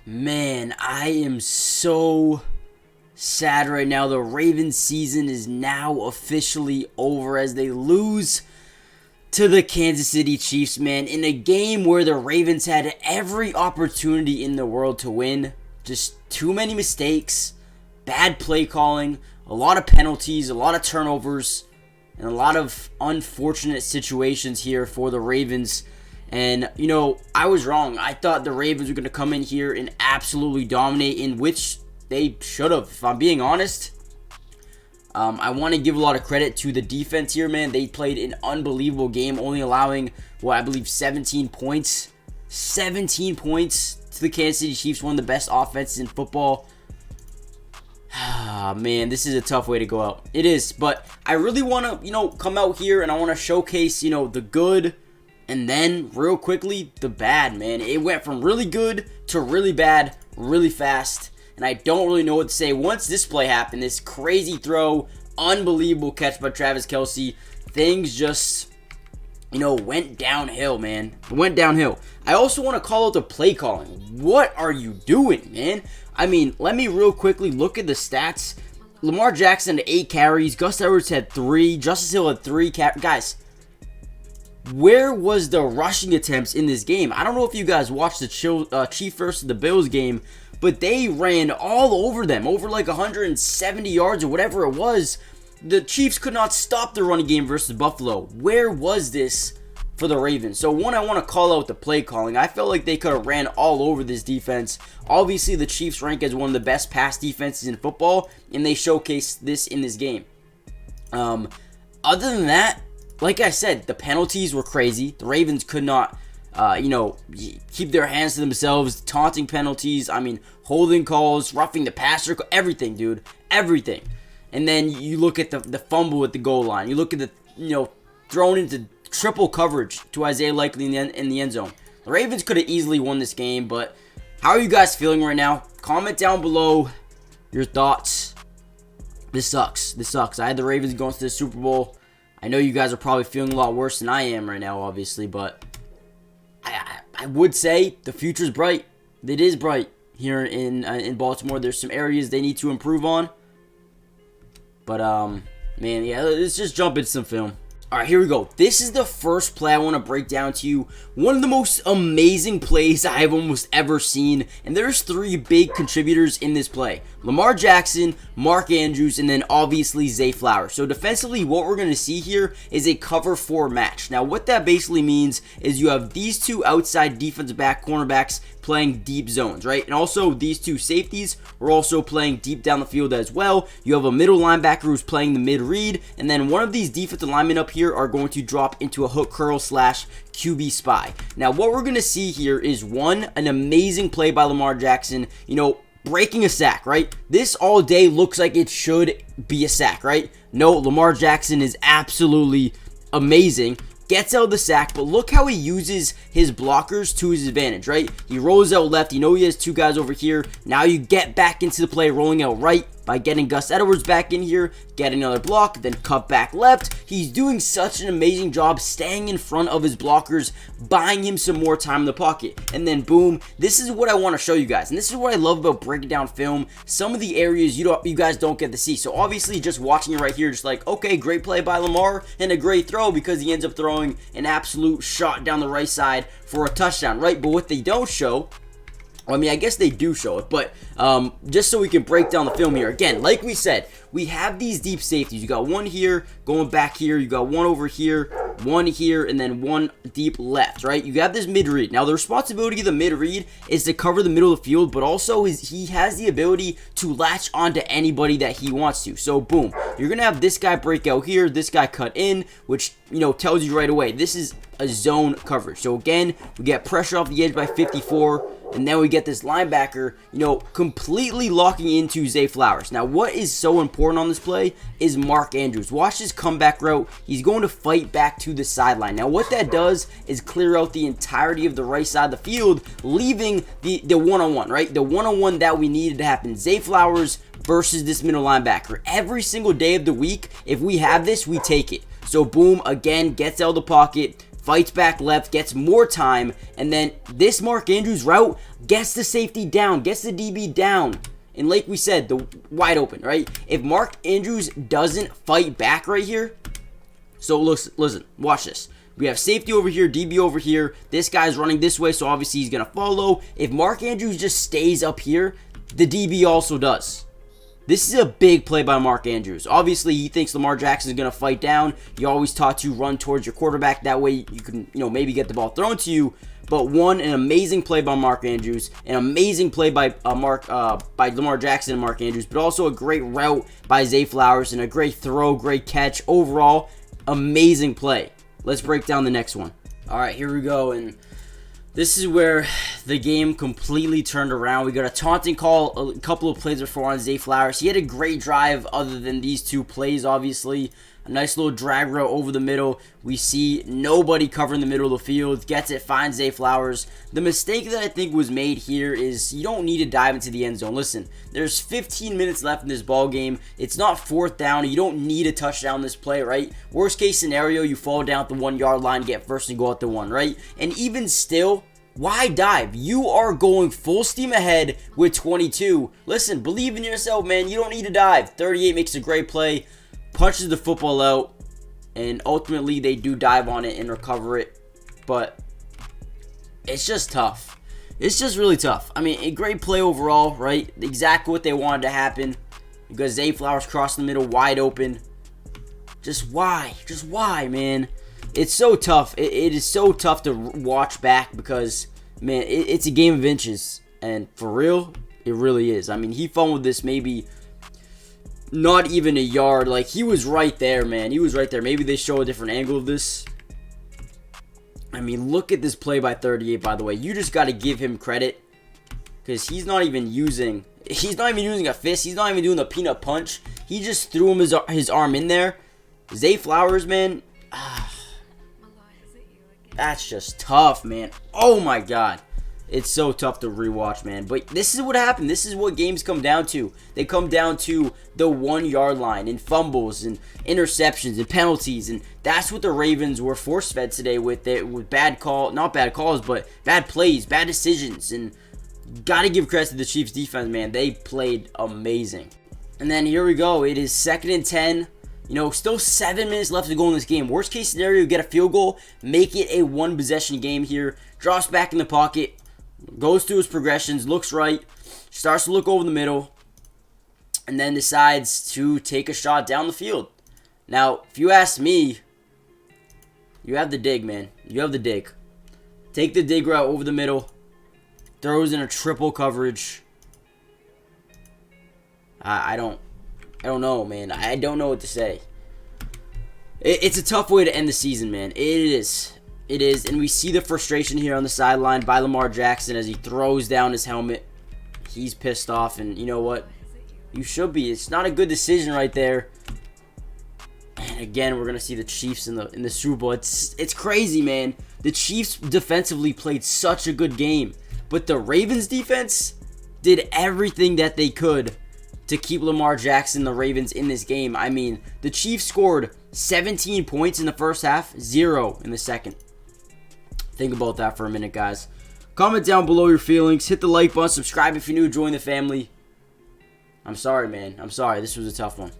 Man, I am so sad right now. The Ravens season is now officially over as they lose to the Kansas City Chiefs, man, in a game where the Ravens had every opportunity in the world to win. Just too many mistakes, bad play calling, a lot of penalties, a lot of turnovers, and a lot of unfortunate situations here for the Ravens. And, I was wrong. I thought the Ravens were going to come in here and absolutely dominate, in which they should have. If I'm being honest, I want to give a lot of credit to the defense here, man. They played an unbelievable game, only allowing, I believe 17 points. 17 points to the Kansas City Chiefs, one of the best offenses in football. Man, this is a tough way to go out. It is, but I really want to, come out here and I want to showcase, the good and then real quickly the bad, man. It went from really good to really bad really fast. And I don't really know what to say. Once this play happened, this crazy throw, unbelievable catch by Travis Kelce, things just, went downhill, man. Went downhill. I also want to call out the play calling. What are you doing, man? I mean, let me real quickly look at the stats. Lamar Jackson had 8 carries. Gus Edwards had 3. Justice Hill had 3 carries. Guys, where was the rushing attempts in this game? I don't know if you guys watched the Chiefs versus the Bills game, but they ran all over them, over like 170 yards or whatever it was. The Chiefs could not stop the running game versus Buffalo. Where was this for the Ravens? So one, I want to call out the play calling. I felt like they could have ran all over this defense. Obviously, the Chiefs rank as one of the best pass defenses in football, and they showcased this in this game. Other than that, like I said, the penalties were crazy. The Ravens could not keep their hands to themselves. Taunting penalties, holding calls, roughing the passer, everything, dude. Everything. And then you look at the fumble at the goal line. You look at the, thrown into triple coverage to Isaiah Likely in the end zone. The Ravens could have easily won this game, but how are you guys feeling right now? Comment down below your thoughts. This sucks. This sucks. I had the Ravens going to the Super Bowl. I know you guys are probably feeling a lot worse than I am right now, obviously, but I would say the future's bright. It is bright here in Baltimore. There's some areas they need to improve on. But, man, yeah, let's just jump into some film. All right, here we go. This is the first play I want to break down to you. One of the most amazing plays I have almost ever seen. And there's 3 big contributors in this play. Lamar Jackson, Mark Andrews, and then obviously Zay Flowers. So defensively, what we're going to see here is a cover 4 match. Now, what that basically means is you have these 2 outside defensive back cornerbacks playing deep zones, right? And also these 2 safeties are also playing deep down the field as well. You have a middle linebacker who's playing the mid read, and then one of these defensive linemen up here are going to drop into a hook curl / QB spy. Now, what we're going to see here is an amazing play by Lamar Jackson, breaking a sack, right? This all day looks like it should be a sack, right? No, Lamar Jackson is absolutely amazing. Gets out the sack, but look how he uses his blockers to his advantage, right? He rolls out left. He has 2 guys over here. Now you get back into the play, rolling out right by getting Gus Edwards back in here, get another block, then cut back left. He's doing such an amazing job staying in front of his blockers, buying him some more time in the pocket. And then boom, this is what I want to show you guys. And this is what I love about breaking down film. Some of the areas you guys don't get to see. So obviously just watching it right here, just like, okay, great play by Lamar and a great throw because he ends up throwing an absolute shot down the right side for a touchdown, right? But what they don't show, I guess they do show it, but just so we can break down the film here. Again, like we said, we have these deep safeties. You got one here, going back here. You got one over here, one here, and then one deep left, right? You have this mid-read. Now, the responsibility of the mid-read is to cover the middle of the field, but also he has the ability to latch onto anybody that he wants to. So, boom. You're going to have this guy break out here, this guy cut in, which, tells you right away, this is a zone coverage. So, again, we get pressure off the edge by 54. And then we get this linebacker, completely locking into Zay Flowers. Now, what is so important on this play is Mark Andrews. Watch his comeback route. He's going to fight back to the sideline. Now, what that does is clear out the entirety of the right side of the field, leaving the one-on-one, right? The one-on-one that we needed to happen. Zay Flowers versus this middle linebacker. Every single day of the week, if we have this, we take it. So, boom, again, gets out of the pocket, fights back left, gets more time, and then this Mark Andrews route gets the safety down, gets the DB down. And like we said, the wide open, right? If Mark Andrews doesn't fight back right here, so listen, watch this. We have safety over here, DB over here. This guy's running this way, so obviously he's going to follow. If Mark Andrews just stays up here, the DB also does. This is a big play by Mark Andrews. Obviously, he thinks Lamar Jackson is going to fight down. You're always taught to run towards your quarterback. That way you can, maybe get the ball thrown to you. But an amazing play by Mark Andrews, an amazing play by Lamar Jackson and Mark Andrews, but also a great route by Zay Flowers and a great throw, great catch. Overall, amazing play. Let's break down the next one. All right, here we go, and this is where the game completely turned around. We got a taunting call a couple of plays before on Zay Flowers. He had a great drive other than these two plays, obviously. A nice little drag route over the middle. We see nobody covering the middle of the field. Gets it, finds Zay Flowers. The mistake that I think was made here is you don't need to dive into the end zone. Listen, there's 15 minutes left in this ball game. It's not 4th down. You don't need a touchdown this play, right? Worst case scenario, you fall down at the 1 yard line, get first and go at the 1, right? And even still, why dive? You are going full steam ahead with 22. Listen, believe in yourself, man. You don't need to dive. 38 makes a great play. Punches the football out, and ultimately they do dive on it and recover it, but it's just tough. It's just really tough. I mean, a great play overall, right? Exactly what they wanted to happen. Because Zay Flowers crossed the middle, wide open. Just why? Just why, man? It's so tough. It is so tough to watch back because, man, it's a game of inches. And for real, it really is. I mean, he fumbled this maybe not even a yard. Like, he was right there, man. He was right there. Maybe they show a different angle of this. I mean, look at this play by 38, by the way. You just got to give him credit because he's not even using a fist. He's not even doing the peanut punch. He just threw him his arm in there. Zay Flowers, man. That's just tough, man. Oh, my God. It's so tough to rewatch, man. But this is what happened. This is what games come down to. They come down to the 1 yard line and fumbles and interceptions and penalties. And that's what the Ravens were force-fed today with not bad calls, but bad plays, bad decisions. And got to give credit to the Chiefs defense, man. They played amazing. And then here we go. It is 2nd and 10. Still 7 minutes left to go in this game. Worst case scenario, get a field goal, make it a 1-possession game here. Drops back in the pocket, goes through his progressions, looks right, starts to look over the middle, and then decides to take a shot down the field. Now, if you ask me, you have the dig, man. You have the dig. Take the dig route over the middle, throws in a triple coverage. I don't know, man. I don't know what to say. It's a tough way to end the season, man. It is. It is. And we see the frustration here on the sideline by Lamar Jackson as he throws down his helmet. He's pissed off, and you know what? You should be. It's not a good decision right there. And again, we're going to see the Chiefs in the Super Bowl. It's crazy, man. The Chiefs defensively played such a good game. But the Ravens defense did everything that they could to keep Lamar Jackson, the Ravens, in this game. I mean, the Chiefs scored 17 points in the first half, 0 in the second. Think about that for a minute, guys. Comment down below your feelings. Hit the like button. Subscribe if you're new. Join the family. I'm sorry, man. I'm sorry. This was a tough one.